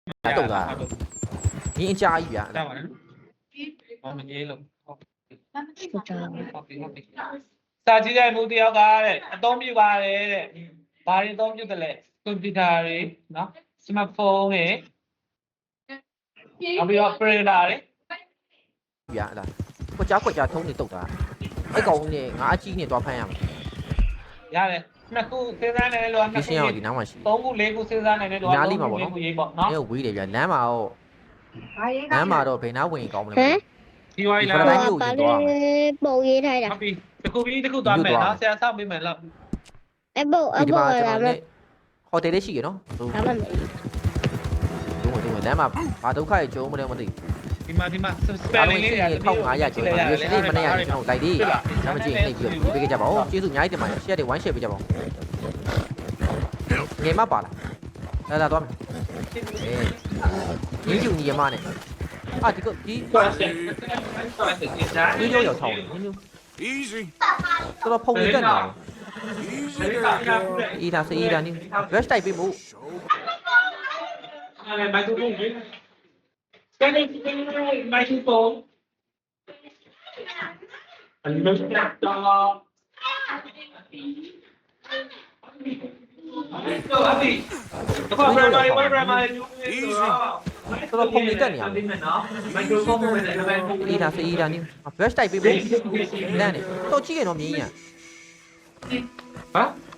တုတ်တာဒီအကြာကြီးဗျာ ကြောက်ပါနော်ဘာမကြီးလို့ဟုတ်ပြီစာကြည့်တဲ့မှုတယောက်ကတဲ့အသုံးပြုပါတယ်တဲ့ဘာတွေအသုံးပြုတယ်လဲကွန်ပျူတာတွေနော်စမတ်ဖုန်းတွေနောက်ပြီးတော့ printer တွေ ဗျာလားခွက်ကြားထုံးနေတုတ်တာအဲ့ကောင်နဲ့ငါအကြီးနဲ့တွားဖမ်းရမှာ ရတယ်နှစ်ခုစဉ်းစားနေလို့ ဒီ နှစ် ရှ ခု င်းအောင်ဒီနားမှာရှိ သုံးခုလေးခုစဉ်းစားနေတယ်တော့ရေးပေါ့နော် အဲ့ဝေးတယ်ဗျာလမ်းမှာတော့လမ်းမှာတော့ဘယ်နားဝင်ကောင်းမလဲ ဒီဝိုင်းလာ တိုင်း ဟုတ် ကိုယူသွားမယ် ပုံရေးထားတာ ပြီတစ်ခုပြီးတစ်ခုသွားမယ်နော်ဆရာဆောက်ပေးမယ်လို့ အဲ့ပုံ ဒီမှာ လာ ကျွန်တော် မ နဲ့ဟိုတယ်လေးရှိရနော် ဒါမှမဟုတ် ဒီမှာလမ်းမှာဘာဒုက္ခရဲ့ကျုံးမလဲမသိ ဒီမှာ spelling လေးတွေ 1500ကျုံးပါရွှေစလေးမနေ့ကကျွန်တော်တိုက်သေးဒါမှကြည့်နေပြီးတော့ပေးကြပါဦးကျေးဇူးအများကြီးတင်ပါတယ် share တွေ one share ပေးကြပါဦးငယ်မပါလားလာသွားမယ်အေးညီညီရမနဲ့အာဒီကဒီ question ဒီလိုရောက်ထောင်းနေ Easy. တော်ဖုန်နေတယ်နော် Easy there, girl. အေးဒါစေးဒါနေ rush တိုက်ပေးဖို့ အဲ့မိုက်ခရိုဖုန်းကြီးကနေမိုက်ခရိုဖုန်းအလီမက်တာတော့အဘီတော့ primary တော်ဖုန်နေတယ်နေရ မိုက်ခရိုဖုန်းဝင်တယ်ဒါပေမဲ့ အေးဒါစေးဒါနေ rush တိုက်ပေးဖို့လမ်းနေတော့ကြည့်ရတော့မြင်းရ ဟာ